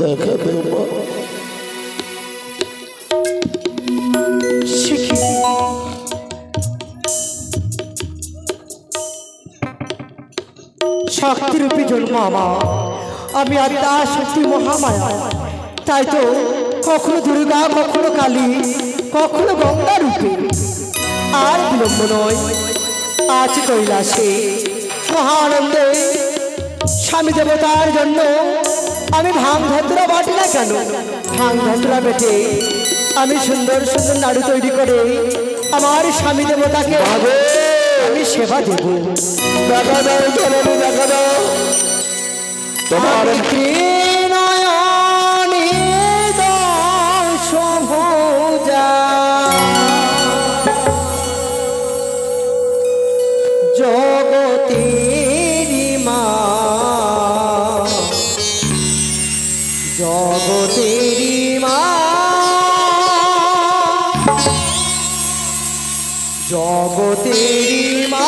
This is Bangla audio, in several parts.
দেখা দেব মা। শক্তিরূপী জন্ম আমার, আমি আত্মা শক্তি মহামায়া। তাই তো কখনো দুর্গা, কখনো কালী, কখনো গঙ্গা রূপে। আর বিলম্ব নয়, আজ কৈলাসে মহানন্দে স্বামী দেবতার জন্য আমি ভাং ধতুরা বাটি না কেন, ভাং ধতুরা বেটে আমি সুন্দর সুন্দর নাড়ু তৈরি করে আমার স্বামী দেবতাকে আমি সেবা দেব। দেখা দাও জননী, দেখা দাও তোমার নয়নে দশভুজা জগতেরি মা, জগতেরি মা, জগতেরি মা।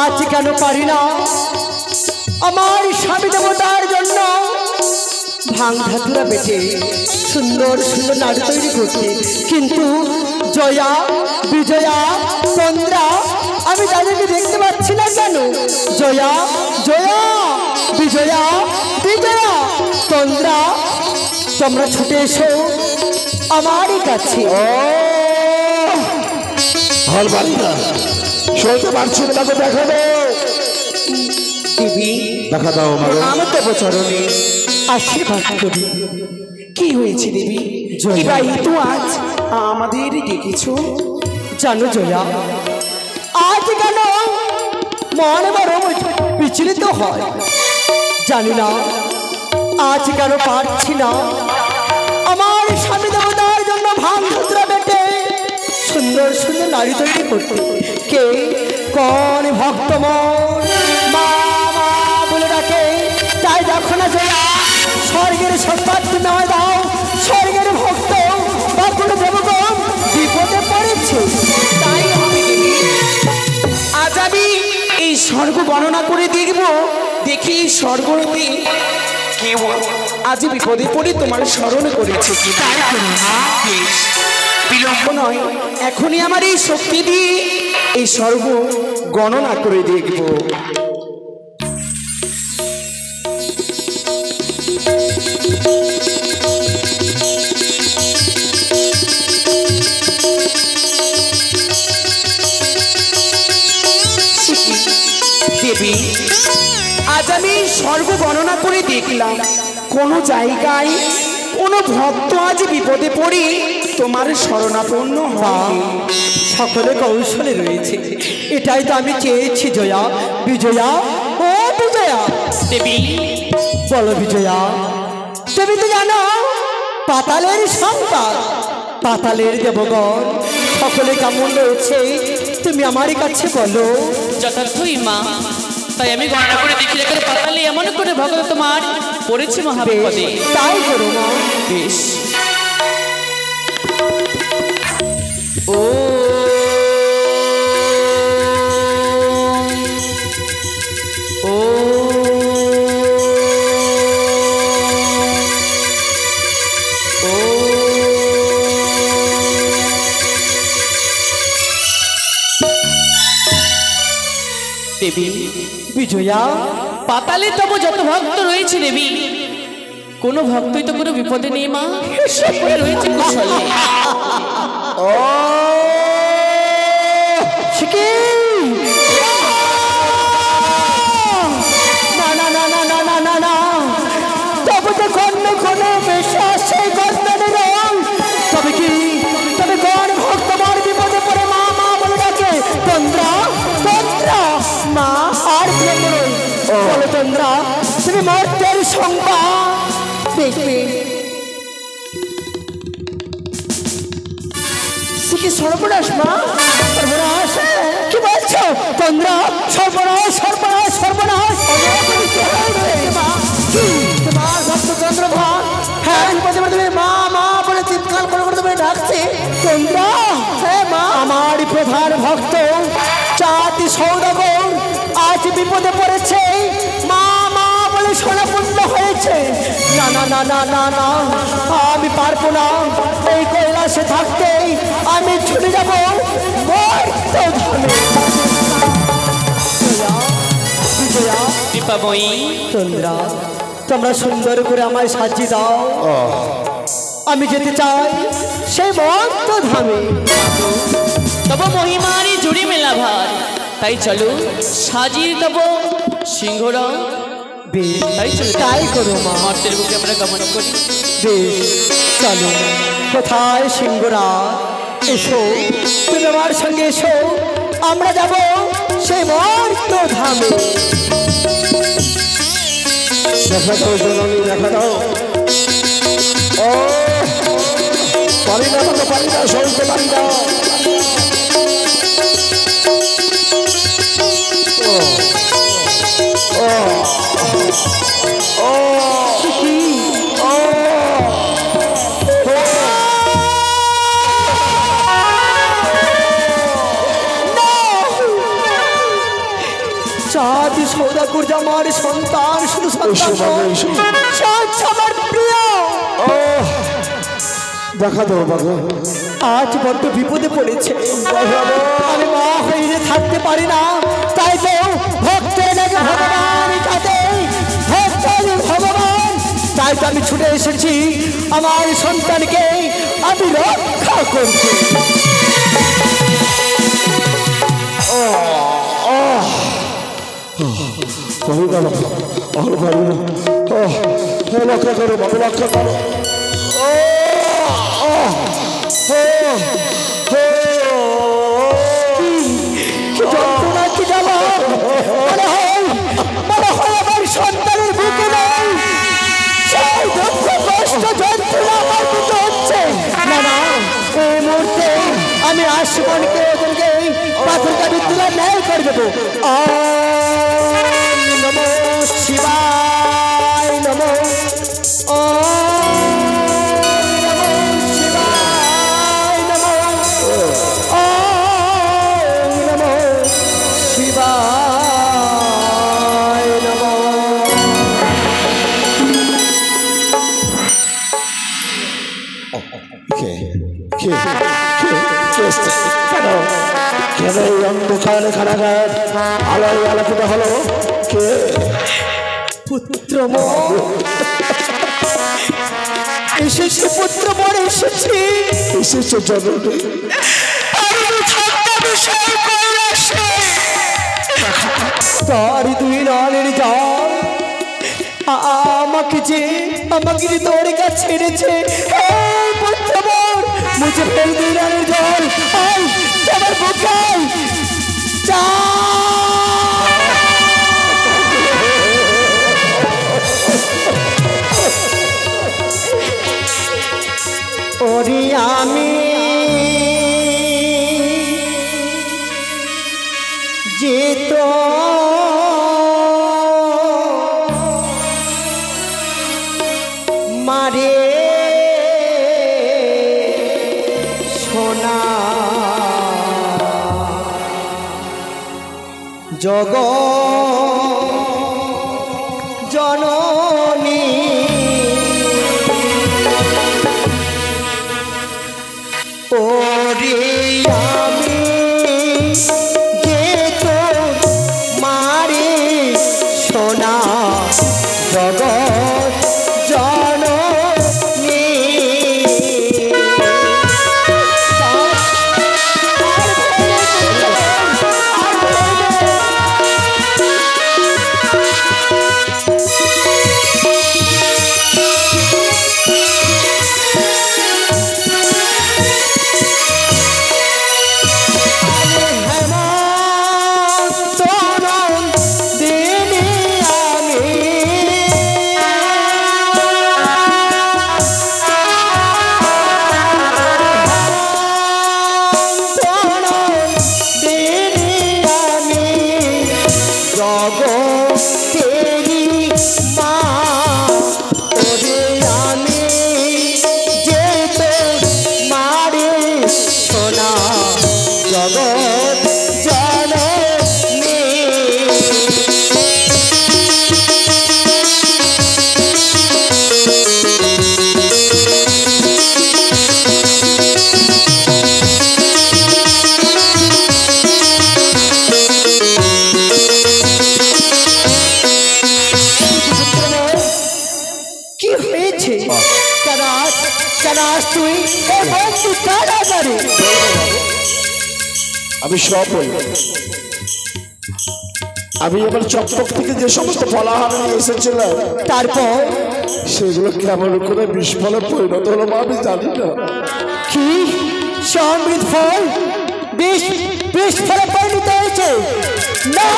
আজ কেন পারি না আমার স্বামী দেবতার জন্য ভাং ধাতুরা বেটে সুন্দর সুন্দর নাড়ু তৈরি করতে? কিন্তু জয়া, বিজয়া, চন্দ্রা, আমি তাদেরকে দেখতে পাচ্ছি না কেন? জয়া, জয়া, বিজয়া, বিজয়া, চন্দ্রা, তোমরা ছুটে এসো আমারই কাছে। শুনতে পারছি না, দেখা দাও দেবী, দেখা দাও আমার দেবচরণে আশীর্বাদ করি। কি হয়েছে দেবী? জয়াই তো আজ আমাদের ডেকেছ। জানো জয়া, আজ কেন মনে বড় বিচলিত হয় জানি না। আজ কেন পারছি না আমার স্বামী দেবতার জন্য ভাং ধুতরা বেটে সুন্দর সুন্দর নারী তৈরি করতে। কে কোন ভক্তমন মা মা বলে ডাকে, তাই দেখো না জয়া, স্বর্গের সত্তা তুমি আমায় দাও। স্বর্গের ভক্ত বা কোনো দেবগণ বিপদে পড়েছে। তাই হবে আজ আমি এই স্বর্গ গণনা করে দেখব, দেখি স্বর্গরূপী কেউ আজ বিপদে পড়ে তোমার স্মরণ করেছে কি। বিলম্ব নয়, এখনই আমার এই শক্তি দিয়ে এই স্বর্গ গণনা করে দেখব। দেবী, আজ আমি স্বর্গ গণনা করে দেখলাম কোনো জায়গায় কোনো ভক্ত আজ বিপদে পড়ে তোমার শরণাপন্ন হয়। সকলে কৌশলে রয়েছে, এটাই তো আমি চেয়েছি জয়া। বিজয়া, ও বিজয়া। দেবী, বলো বিজয়া, তুমি তো জানো পাতালের সন্তান, পাতালের দেবগণ সকলে কেমন রয়েছে তুমি আমার কাছে বলো। যথার্থই মা, তাই আমি গণনা করে দেখি রেখে পাতালে এমন করে ভগত তোমার পড়েছে মহাবিপদে। তাই করো মা। বেশ। ও ও দেবী, বিজয়া, পাতালে তব যত ভক্ত রয়েছে দেবী, কোনো ভক্তই তো কোনো বিপদে নেই মা, সকলে রয়েছে কুশলে। না না না না না না না না, তবে তো কোনো কোনো বিশ্বাস সেই গর্তনে রং। তবে কি, তবে কোন ভক্ত আমার বিপদে পড়ে মা মা বলে ডাকে? তন্দ্রা, তন্দ্রা, মা আর প্রিয় করুন। বলো তন্দ্রা, তুমি মর্তের সংখ্যা দেখবে। কি সর্বনাশ মা, সর্বনাশ, কি বলছো তন্দ্রা? সর্বনাশ, সর্বনাশ, সর্বনাশ। তোমার ভক্ত চন্দ্রভান, হ্যাঁ তুমি মা মা বলে চিৎকার করে করে তুমি ডাকছে। তন্দ্রা, হ্যাঁ মা, আমার প্রধান ভক্ত চাঁদি সৌদাগর আজ বিপদে পড়েছে, মা মা বলে সোনাপূর্ণ হয়েছে। না না না না না না, আমি পারবো না, এই কৈলাসে থাকতেই আমি ছুটে যাবো দীপাময়ী, তন্দ্রা, তোমরা সুন্দর করে আমায় সাজিয়ে দাও, আমি যেতে চাই সেই ভক্ত ধামে। তব মহিমারি জুড়ি মেলা ভার, তাই চলো সাজিয়ে তব সিংহরা। তাই চলো, তাই করো মা। মর্তের বুকে আমরা গমন করি। বেশ, চলো। কোথায় সিংহরা? এসো, তুমি আমার সঙ্গে এসো, আমরা যাব সেই ভক্ত ধামে। দেখা দাও জননী, দেখা দাও। ও পারি না, তো পারি না, সইতে পারি না। চাঁদি সৌদাগর আমার সন্তান, শুধু সন্তান আমার প্রিয়। দেখা দাও বাবু, আজ বড্ড বিপদে পড়েছে, আমি মা হয়ে থাকতে পারি না। তাই তো ভক্তের নাকি ভগবান, ভক্তের ভগবান, তাই তো আমি ছুটে এসেছি আমার সন্তানকে আমি রক্ষা করছি। রক্ষা করো বাবু, রক্ষা করো। যন্ত্রণা কি জ্বালা, মনে হয় আমার সন্তানের বুকে নেই, সেই দুঃখ কষ্ট যন্ত্রণা আমার বুকে হচ্ছে। না না, এই মুহূর্তে আমি আশীবনকে ওদেরকে পাথরটা বিদ্যুৎ ন্যায় করে দেবো। নমো শিবায়, নমো কেন এই অন্ধকার কারাগার আলোয় আলোকিত হলো? কে? পুত্র এসেছে, পুত্র বড় এসেছি, এসেছে জননী। তার দুই নয়নের জল আমাকে যে তোর কাছে ছেড়েছে। মুঝে ফেল দুই নয়নের জল আমার বুকে চা ওরে আমি যেত মারে সোনা জগ জননী ওরে আমি যেত মারে সোনা জগৎ জননী আমি সব বলবো। আমি এবার চকচক থেকে যে সমস্ত ফলাহার নিয়ে এসেছিলাম তারপর সেগুলো কেমন করে বিস্ফলে পরিণত হলো মা আমি জানি না। কি সমৃদ্ধ ফল বিষ ফলে পরিণত হয়েছে? না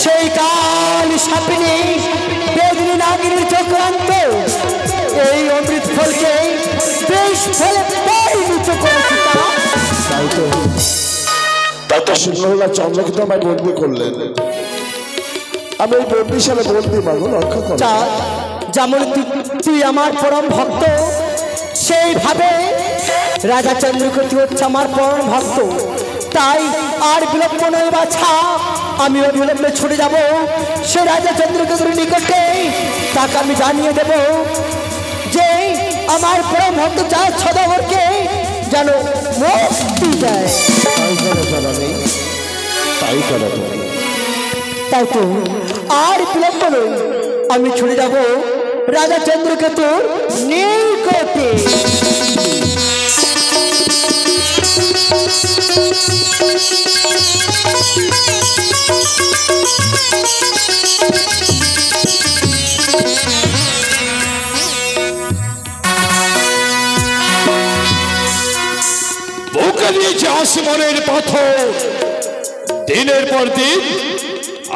সেই কাল সাপিনী বেদিনী নাগিনীর চক্রান্ত এই অমৃত ফলকে বিষ ফলে পরিণত করেছে। তাই তো সিংহলা চন্দ্রকে তো আমায় বন্দি করলেন। আমি এই বন্দিশালে বন্দি মাগো রক্ষা কর। যেমন তুই আমার পরম ভক্ত সেইভাবে রাজা চন্দ্রকেতু হচ্ছে আমার পরম ভক্ত। তাই আর বিলম্ব নয় বাছা, আমি অবিলম্বে ছুটে যাব সে রাজা চন্দ্রকেতুর নিকটে। তাকে আমি জানিয়ে দেব যে আমার পরম ভক্ত যা সদাগরকে যেন মুক্তি দেয়। তাই তো আর বিলম্ব নয়, আমি ছুটে যাব রাজা চন্দ্রকেতুর নিকটে। বুকে দিয়েছে আসমানের পাথর, দিনের পর দিন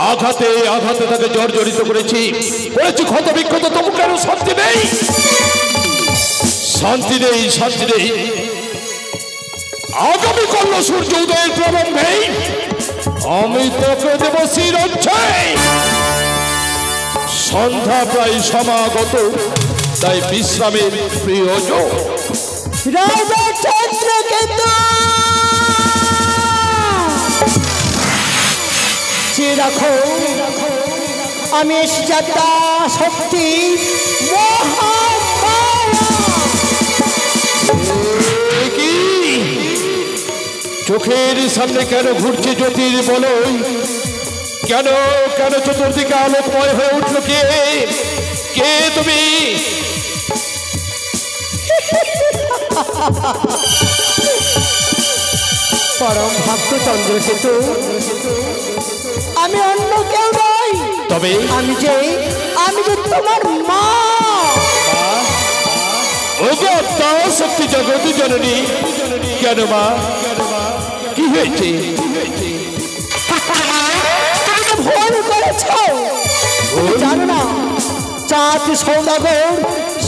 আঘাতে আঘাতে তাকে জর্জরিত করেছি, ক্ষত বিক্ষত, তবু কেন শান্তি নেই? শান্তি নেই, শান্তি নেই। আগামী কল্ল সূর্য উদয়ের প্রারম্ভে আমি তোকে দেব শিরচ্ছেদ। সন্ধ্যা প্রায় সমাগত, তাই বিশ্রামের প্রয়োজন। রাজা চন্দ্রকেতু যে রাখো আমি এসেছি শক্তি চোখের সামনে কেন ঘুরছে জ্যোতির বলয়? কেন কেন চতুর্দিকে আলোকময় হয়ে উঠল? কে কে তুমি? পরম ভক্ত চন্দ্রকেতু, আমি অন্য কেউ নই, তবে আমি যে তোমার মা। ওগো আত্মা শক্তি জগৎ জননী, কেন মা, কি হয়েছে? ভুল করেছ, জানো না চাঁদ সৌদাগর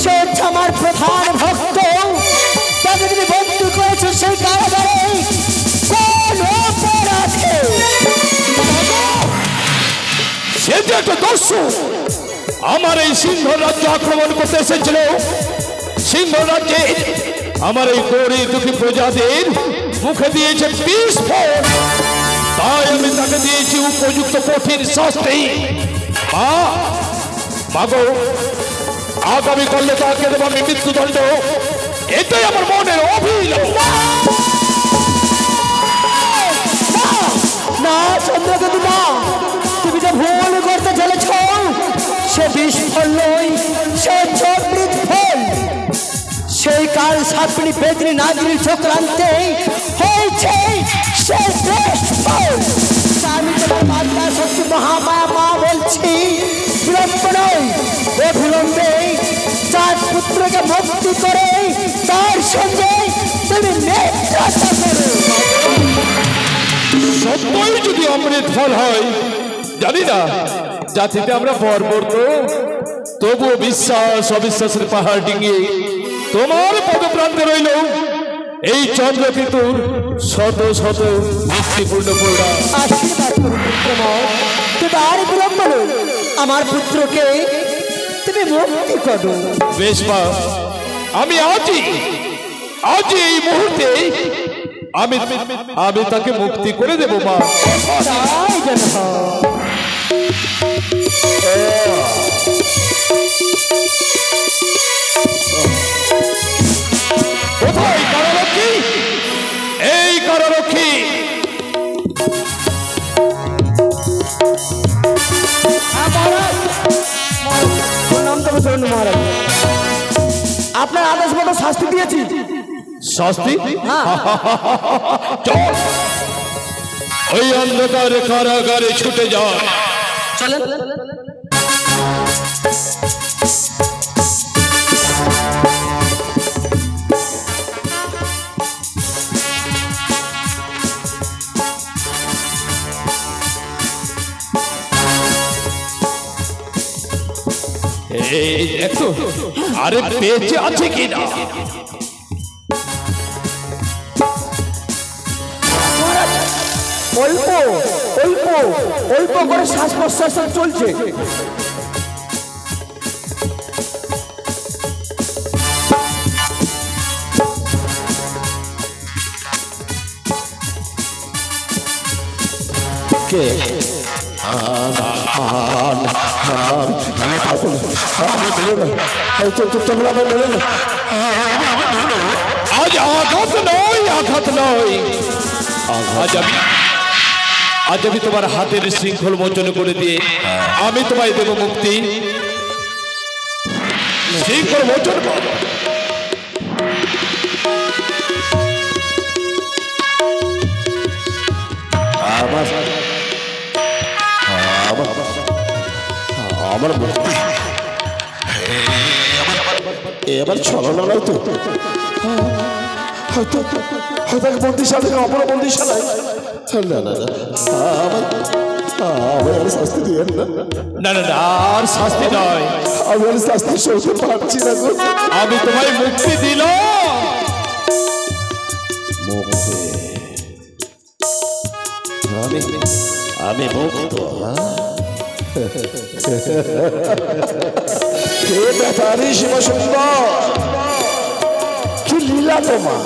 সে হচ্ছে আমার প্রধান ভক্ত, তাকে তুমি বন্দী করেছো সেই কারাগারে। কোন অপরাধে? সে যে একটা দস্যু আমার এই সিংহ রাজ্য আক্রমণ করতে এসেছিল। সিংহ রাজ্যে আমার এই গরিব দুঃখী প্রজাদের মুখে দিয়েছে বিস্ফোরণ, তাই আমি তাকে দিয়েছি উপযুক্ত কঠিন শাস্তি। মাগো, আগামী কালে তাকে দেব আমি মৃত্যুদণ্ড, এটাই আমার মনের অভিলাষ। না চন্দ্রকেতু না, তুমি যে ভুল করতে চলেছ, সে বিস্ফোরণ নয়, সে চক্রিত ফল। সেই কাল সাপনি বেদনি নাগরি চক্রান্তে হয়েছে সে শ্রেষ্ঠ ফল। আমি তোমার মাতা শক্তি মহামায়া মা বলছি, বিলম্ব নয়, অবিলম্বে চাঁদ পুত্রকে মুক্তি করে তার সঙ্গে তুমি নেত্রতা করো। সত্যই যদি অমৃত ফল হয়, জানি না জাতিতে আমরা বর্বর তো, তবুও বিশ্বাস অবিশ্বাসের পাহাড় ডিঙিয়ে তোমার পদপ্রান্তে রইল এই চন্দ্রকেতুর শত শত মুক্তিপূর্ণ পূর্ণা। আশীর্বাদ করুন পুত্রময়, তুমি আর বিলম্ব নয়, আমার পুত্রকে তুমি মুক্তি করো। বেশ মা, আমি আজই এই মুহূর্তে আমি তাকে মুক্তি করে দেব মা। তাই যেন হয়। কোথায় কারারক্ষী? এই কারারক্ষী, আপনার আদেশ মতো শাস্তি দিয়েছি। শাস্তি? চল ওই অন্ধকার কারাগারে ছুটে যায়। চলেন। এই দেখো, আরে বেঁচে আছে কিনা? অল্প অল্প অল্প করে শ্বাস প্রশ্বাস চলছে। আজ আঘাত নয়, আঘাত নয়, আজ আমি তোমার হাতের শৃঙ্খল মোচন করে দিয়ে আমি তোমায় দেব মুক্তি। শৃঙ্খল মোচন করো। আমার মুক্তি এবার ছলনা নয় তো, হয়তো হয়তো বন্দিশালায় অপর বন্দিশালায়। না না না, আমার আর শাস্তি দিয়েন না। না না না, আর শাস্তি নয়, আমি আর শাস্তি সইতে পারছি না গো। আমি তোমায় মুক্তি দিলাম। আমি মুক্ত। কে ব্যাপারী শিব সুন্দর, কি লীলা তোমার,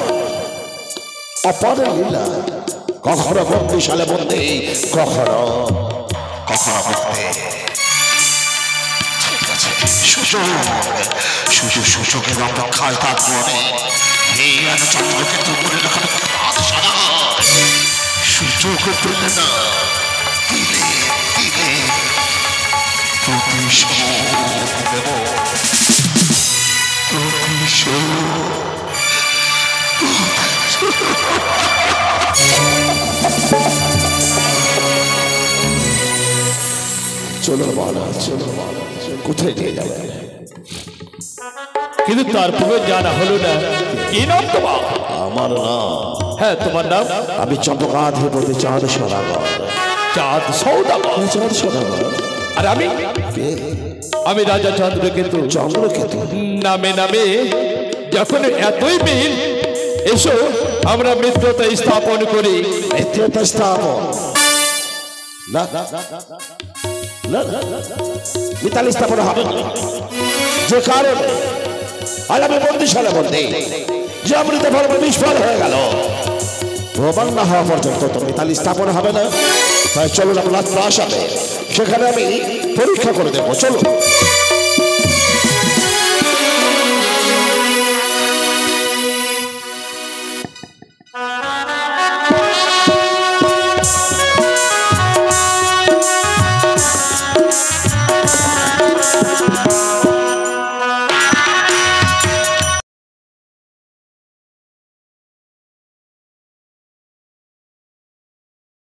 অপার লীলা। কখনো বন্দিশালে বন্দি, কখনো কখনো মুক্তি। সুযোগের অপেক্ষায় থাকবো এই চন্দ্রকে তো করে রাখার সুযোগ পেলে না, দিলে দিলে প্রতিশোধ দেব, প্রতিশোধ। চলো মহারাজ, চলো কোথায় নিয়ে যাবে? কিন্তু তারপরে জানা হলো না কি নাম তোমার? আমার নাম, হ্যাঁ তোমার নাম? আমি চম্পকাধিপতি চাঁদ সদাগর। চাঁদ সৌদাগর? চাঁদ সদাগর। আর আমি রাজা চন্দ্রকেতু। চন্দ্রকেতু নামে নামে যখন এতই মিল, এসো আমরা মিত্রতা স্থাপন করি। মিত্রতা স্থাপন না, মিতালি স্থাপন হবে না। যে কারণে আজ আমি বন্দিশালা বন্দি, যে অমৃত ফল বিস্ফল হয়ে গেল, প্রমাণ না হওয়া পর্যন্ত তো মিতালি স্থাপন হবে না। তাই চলুন আপনার প্রাসাদে, সেখানে আমি পরীক্ষা করে দেবো। চলো।